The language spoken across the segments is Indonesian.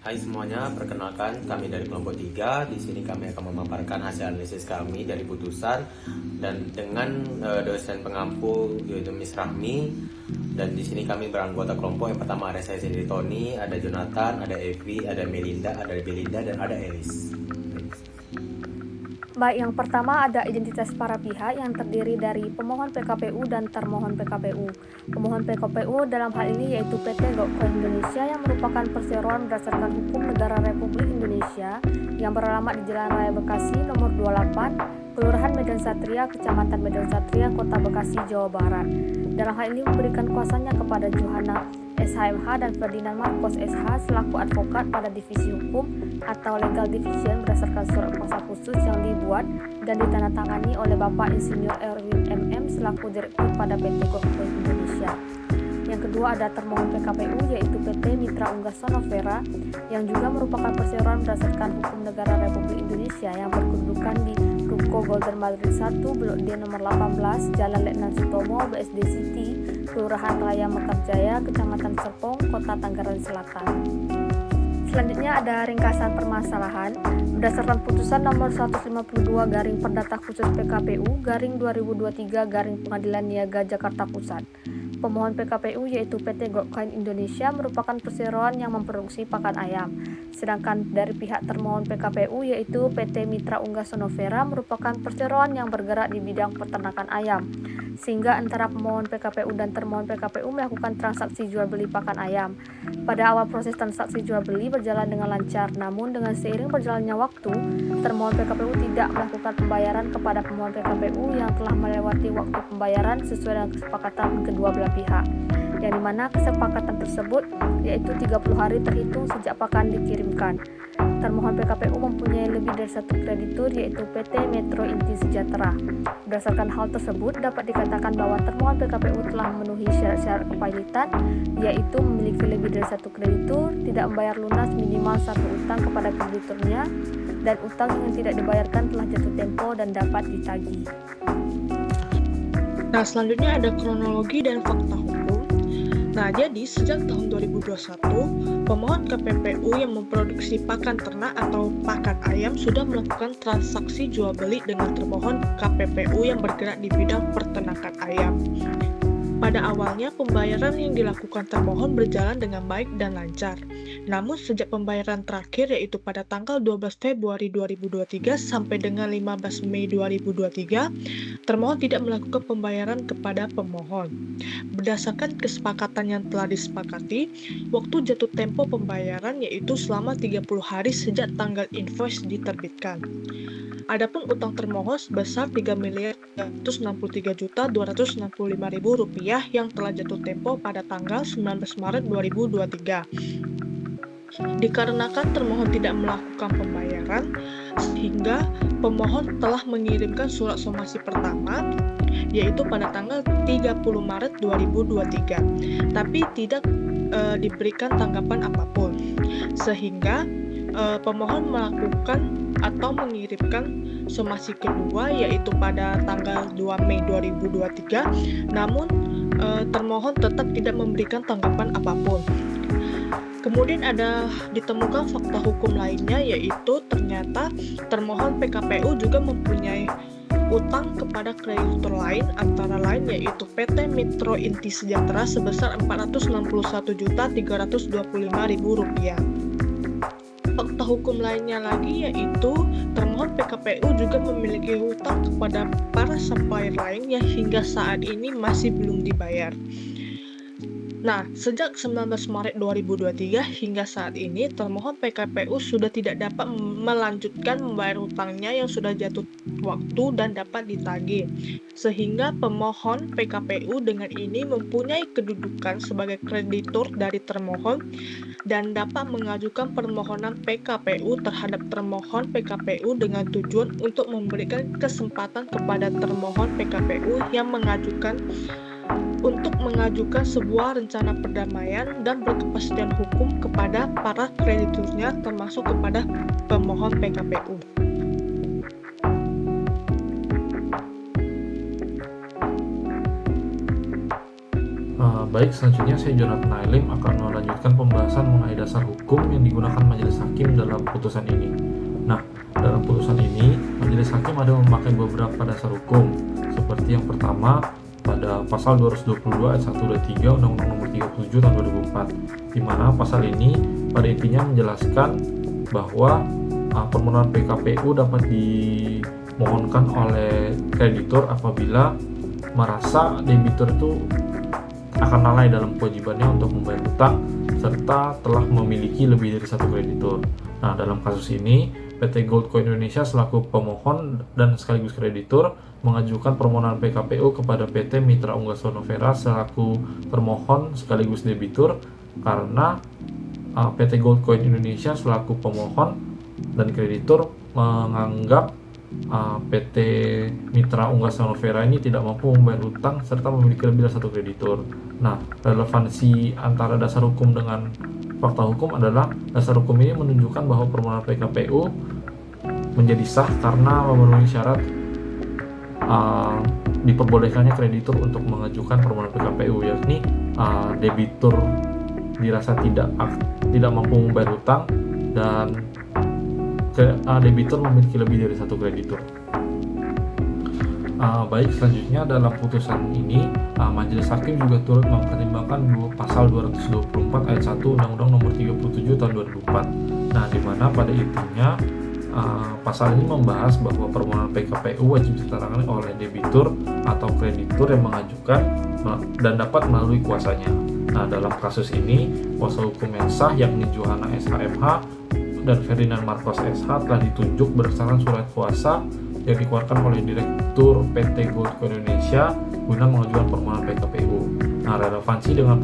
Hai semuanya, perkenalkan kami dari kelompok 3. Di sini kami akan memaparkan hasil analisis kami dari putusan dan dengan dosen pengampu yaitu Miss Rahmi. Dan di sini kami beranggota kelompok. Yang pertama ada saya sendiri Tony, ada Jonathan, ada Evi, ada Melinda, ada Belinda, dan ada Elis. Baik, yang pertama ada identitas para pihak yang terdiri dari pemohon PKPU dan termohon PKPU. Pemohon PKPU dalam hal ini yaitu PT GoCo Indonesia yang merupakan perseroan berdasarkan hukum negara Republik Indonesia yang beralamat di Jalan Raya Bekasi nomor 28, Kelurahan Medan Satria, Kecamatan Medan Satria, Kota Bekasi, Jawa Barat. Dalam hal ini memberikan kuasanya kepada Johanna SHMH dan Ferdinand Marcos SH selaku advokat pada divisi hukum atau legal division berdasarkan surat kuasa khusus yang dibuat dan ditandatangani oleh Bapak Insinyur Erwin MM selaku direktur pada PT GoCo Indonesia. Yang kedua ada termohon PKPU yaitu PT Mitra Unggas Sonovera yang juga merupakan perseroan berdasarkan hukum negara Republik Indonesia yang berkedudukan di Ruko Golden Madrid 1 Blok D nomor 18 Jalan Letnan Sutomo BSD City, Kelurahan Raya Mekarjaya, Kecamatan Serpong, Kota Tangerang Selatan. Selanjutnya ada ringkasan permasalahan berdasarkan putusan nomor 152 garing Perdata Khusus PKPU garing 2023 garing Pengadilan Niaga Jakarta Pusat. Pemohon PKPU yaitu PT GoCo Indonesia merupakan perseroan yang memproduksi pakan ayam. Sedangkan dari pihak termohon PKPU yaitu PT Mitra Unggas Sonovera merupakan perseroan yang bergerak di bidang peternakan ayam. Sehingga antara pemohon PKPU dan termohon PKPU melakukan transaksi jual beli pakan ayam. Pada awal proses transaksi jual beli berjalan dengan lancar, namun dengan seiring berjalannya waktu, termohon PKPU tidak melakukan pembayaran kepada pemohon PKPU yang telah melewati waktu pembayaran sesuai dengan kesepakatan kedua belah pihak, yang dimana kesepakatan tersebut yaitu 30 hari terhitung sejak pakan dikirimkan. Termohon PKPU mempunyai lebih dari satu kreditur yaitu PT Metro Inti Sejahtera. Berdasarkan hal tersebut dapat dikatakan bahwa termohon PKPU telah memenuhi syarat-syarat kepahilitan yaitu memiliki lebih dari satu kreditur, tidak membayar lunas minimal satu utang kepada krediturnya, dan utang yang tidak dibayarkan telah jatuh tempo dan dapat ditagih. Nah, selanjutnya ada kronologi dan fakta hukum. Nah, jadi sejak tahun 2021, pemohon KPPU yang memproduksi pakan ternak atau pakan ayam sudah melakukan transaksi jual beli dengan termohon KPPU yang bergerak di bidang peternakan ayam. Pada awalnya, pembayaran yang dilakukan termohon berjalan dengan baik dan lancar. Namun, sejak pembayaran terakhir yaitu pada tanggal 12 Februari 2023 sampai dengan 15 Mei 2023, termohon tidak melakukan pembayaran kepada pemohon. Berdasarkan kesepakatan yang telah disepakati, waktu jatuh tempo pembayaran yaitu selama 30 hari sejak tanggal invoice diterbitkan. Adapun utang termohon sebesar Rp3.363.265.000 yang telah jatuh tempo pada tanggal 19 Maret 2023. Dikarenakan termohon tidak melakukan pembayaran, sehingga pemohon telah mengirimkan surat somasi pertama yaitu pada tanggal 30 Maret 2023, tapi tidak diberikan tanggapan apapun, sehingga pemohon melakukan atau mengirimkan somasi kedua yaitu pada tanggal 2 Mei 2023, namun termohon tetap tidak memberikan tanggapan apapun. Kemudian ada ditemukan fakta hukum lainnya yaitu ternyata termohon PKPU juga mempunyai utang kepada kreditur lain antara lain yaitu PT Metro Inti Sejahtera sebesar Rp461.325.000. Fakta hukum lainnya lagi yaitu termohon PKPU juga memiliki hutang kepada para supplier lain yang hingga saat ini masih belum dibayar. Nah, sejak 19 Maret 2023 hingga saat ini, termohon PKPU sudah tidak dapat melanjutkan membayar hutangnya yang sudah jatuh waktu dan dapat ditagih. Sehingga pemohon PKPU dengan ini mempunyai kedudukan sebagai kreditur dari termohon dan dapat mengajukan permohonan PKPU terhadap termohon PKPU dengan tujuan untuk memberikan kesempatan kepada termohon PKPU yang mengajukan sebuah rencana perdamaian dan berkepastian hukum kepada para krediturnya termasuk kepada pemohon PKPU. Baik, selanjutnya saya Jonathan Ailim akan melanjutkan pembahasan mengenai dasar hukum yang digunakan majelis hakim dalam putusan ini. Nah, dalam putusan ini, majelis hakim ada memakai beberapa dasar hukum, seperti yang pertama, pada pasal 222 ayat 1 dan 3 Undang-Undang Nomor 37 tahun 2004, di mana pasal ini pada intinya menjelaskan bahwa permohonan PKPU dapat dimohonkan oleh kreditur apabila merasa debitur itu akan lalai dalam kewajibannya untuk membayar hutang serta telah memiliki lebih dari satu kreditur. Nah, dalam kasus ini PT Goldco Indonesia selaku pemohon dan sekaligus kreditur mengajukan permohonan PKPU kepada PT Mitra Unggah Sonofera selaku termohon sekaligus debitur karena PT Goldco Indonesia selaku pemohon dan kreditur menganggap PT Mitra Unggah Sonofera ini tidak mampu membayar hutang serta memiliki lebih dari satu kreditur. Nah, relevansi antara dasar hukum dengan fakta hukum adalah dasar hukum ini menunjukkan bahwa permohonan PKPU menjadi sah karena memenuhi syarat diperbolehkannya kreditur untuk mengajukan permohonan PKPU, yakni debitur dirasa tidak mampu membayar hutang dan debitur memiliki lebih dari satu kreditur. Baik, selanjutnya dalam putusan ini majelis hakim juga turut mempertimbangkan pasal 224 ayat 1 Undang-Undang Nomor 37 tahun 2004. Nah, di mana pada intinya pasal ini membahas bahwa permohonan PKPU wajib ditandatangani oleh debitur atau kreditur yang mengajukan dan dapat melalui kuasanya. Nah, dalam kasus ini kuasa hukum yang sah yakni Johanna SHMH dan Ferdinand Marcos SH telah ditunjuk berdasarkan surat kuasa yang dikeluarkan oleh Direktur PT Goldco Indonesia guna mengajukan permohonan PKPU. Nah, relevansi dengan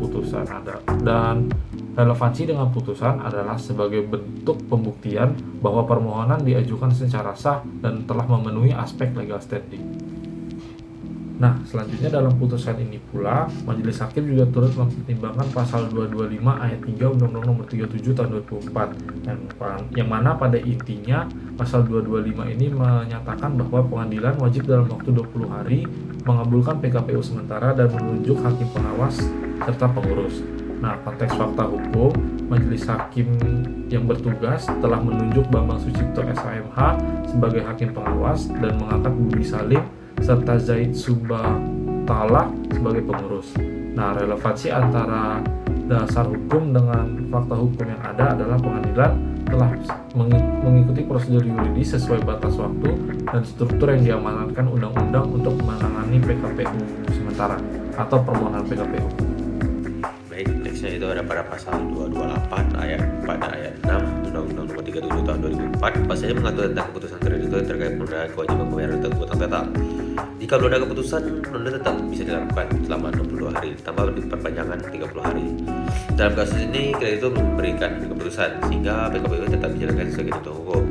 putusan adalah sebagai bentuk pembuktian bahwa permohonan diajukan secara sah dan telah memenuhi aspek legal standing. Nah, selanjutnya dalam putusan ini pula, majelis hakim juga turut mempertimbangkan pasal 225 ayat 3 Undang-Undang Nomor 37 tahun 2004 yang mana pada intinya pasal 225 ini menyatakan bahwa pengadilan wajib dalam waktu 20 hari mengabulkan PKPU sementara dan menunjuk hakim pengawas serta pengurus. Nah, konteks fakta hukum, majelis hakim yang bertugas telah menunjuk Bambang Sucipto SHMH sebagai hakim pengawas dan mengangkat Budi Salim serta Zaid Subatala sebagai pengurus. Nah, relevansi antara dasar hukum dengan fakta hukum yang ada adalah pengadilan telah mengikuti prosedur yuridis sesuai batas waktu dan struktur yang diamanatkan undang-undang untuk menangani PKPU sementara atau permohonan PKPU. Baik, nextnya itu ada pada pasal 228 ayat 6 Undang-Undang Nomor 37 tahun 2004. Pasalnya mengatur tentang keputusan kreditur terkait penundaan kewajiban pembayaran utang tetap. Jika belum ada keputusan, penundaan tetap bisa dilakukan selama 62 hari ditambah perpanjangan 30 hari. Dalam kasus ini, kreditur belum memberikan keputusan sehingga PKPU tetap dijalankan sesuai ketentuan hukum.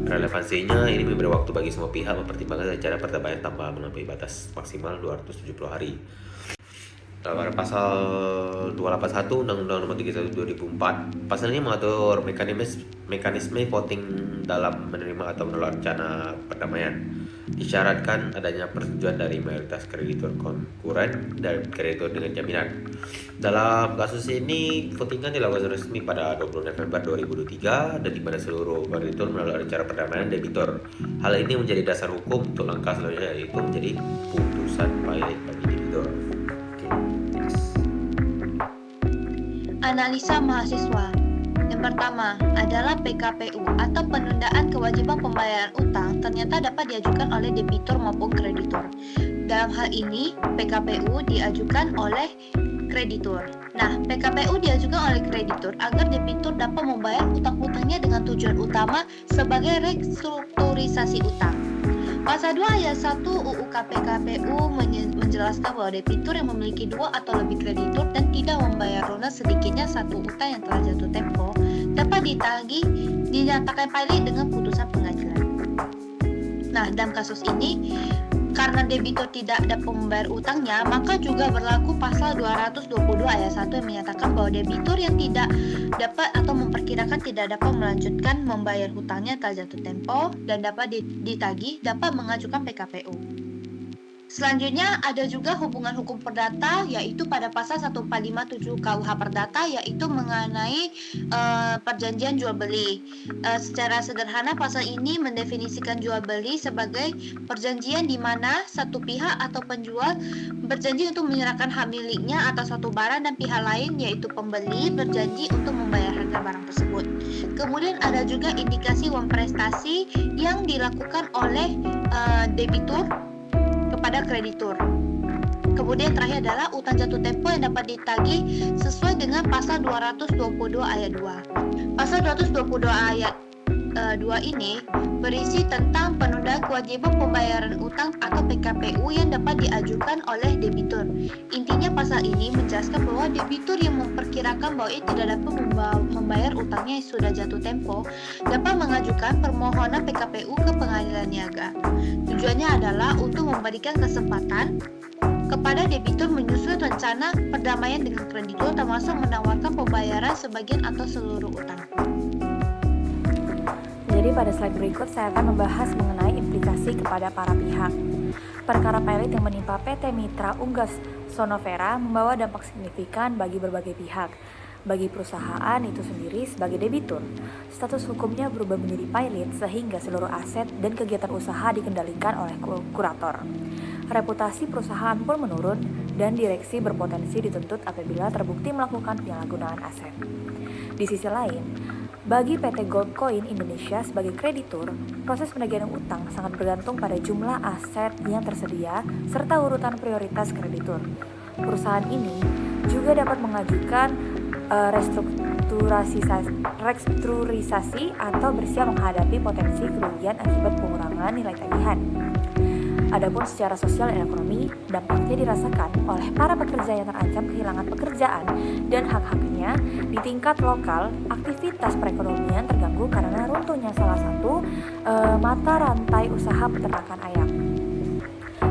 Relevansinya ini memberi waktu bagi semua pihak mempertimbangkan rencana pertambahan tanpa melampaui batas maksimal 270 hari. Dalam pasal 281 Undang-Undang Nomor 31 2004, pasal ini mengatur mekanisme voting dalam menerima atau menolak rencana perdamaian. Disyaratkan adanya persetujuan dari mayoritas kreditur konkuren dan kreditur dengan jaminan. Dalam kasus ini, votingan dilakukan resmi pada 20 November 2023 dan di mana seluruh kreditur menolak rencana perdamaian debitur. Hal ini menjadi dasar hukum untuk langkah selanjutnya, yaitu menjadi putusan pilot bagi debitur. Analisa mahasiswa. Yang pertama adalah PKPU atau penundaan kewajiban pembayaran utang ternyata dapat diajukan oleh debitur maupun kreditur. Dalam hal ini, PKPU diajukan oleh kreditur. Nah, PKPU diajukan oleh kreditur agar debitur dapat membayar utang-utangnya dengan tujuan utama sebagai restrukturisasi utang. Pasal 2 ayat 1 UU KPKPU menjelaskan bahwa debitur yang memiliki 2 atau lebih kreditur dan tidak membayar lunas sedikitnya satu utang yang telah jatuh tempo dapat ditagih dinyatakan pilot dengan putusan pengadilan. Nah, dalam kasus ini karena debitur tidak dapat membayar utangnya, maka juga berlaku pasal 222 ayat 1 yang menyatakan bahwa debitur yang tidak dapat atau memperkirakan tidak dapat melanjutkan membayar hutangnya telah jatuh tempo dan dapat ditagih dapat mengajukan PKPU. Selanjutnya ada juga hubungan hukum perdata, yaitu pada pasal 1457 KUH Perdata, yaitu mengenai perjanjian jual beli. Secara sederhana pasal ini mendefinisikan jual beli sebagai perjanjian di mana satu pihak atau penjual berjanji untuk menyerahkan hak miliknya atas suatu barang dan pihak lain yaitu pembeli berjanji untuk membayar harga barang tersebut. Kemudian ada juga indikasi uang prestasi yang dilakukan oleh debitur kepada kreditur. Kemudian terakhir adalah utang jatuh tempo yang dapat ditagih sesuai dengan pasal 222 ayat 2. Pasal 222 ayat 2 ini berisi tentang penundaan kewajiban pembayaran utang atau PKPU yang dapat diajukan oleh debitur. Intinya pasal ini menjelaskan bahwa debitur yang memperkirakan bahwa ia tidak dapat membayar utangnya yang sudah jatuh tempo dapat mengajukan permohonan PKPU ke pengadilan niaga. Tujuannya adalah untuk memberikan kesempatan kepada debitur menyusun rencana perdamaian dengan kreditur termasuk menawarkan pembayaran sebagian atau seluruh utang. Jadi pada slide berikut saya akan membahas mengenai implikasi kepada para pihak. Perkara pilot yang menimpa PT Mitra Unggas Sonovera membawa dampak signifikan bagi berbagai pihak. Bagi perusahaan itu sendiri sebagai debitur, status hukumnya berubah menjadi pilot sehingga seluruh aset dan kegiatan usaha dikendalikan oleh kurator. Reputasi perusahaan pun menurun dan direksi berpotensi dituntut apabila terbukti melakukan penyalahgunaan aset. Di sisi lain, bagi PT Gold Coin Indonesia sebagai kreditur, proses penagihan utang sangat bergantung pada jumlah aset yang tersedia serta urutan prioritas kreditur. Perusahaan ini juga dapat mengajukan restrukturisasi atau bersiap menghadapi potensi kerugian akibat pengurangan nilai tagihan. Adapun secara sosial dan ekonomi, dampaknya dirasakan oleh para pekerja yang terancam kehilangan pekerjaan dan hak-haknya. Di tingkat lokal, aktivitas perekonomian terganggu karena runtuhnya salah satu mata rantai usaha peternakan ayam.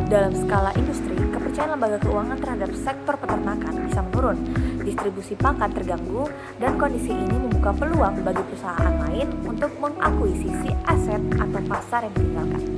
Dalam skala industri, kepercayaan lembaga keuangan terhadap sektor peternakan bisa menurun, distribusi pakan terganggu, dan kondisi ini membuka peluang bagi perusahaan lain untuk mengakuisisi aset atau pasar yang ditinggalkan.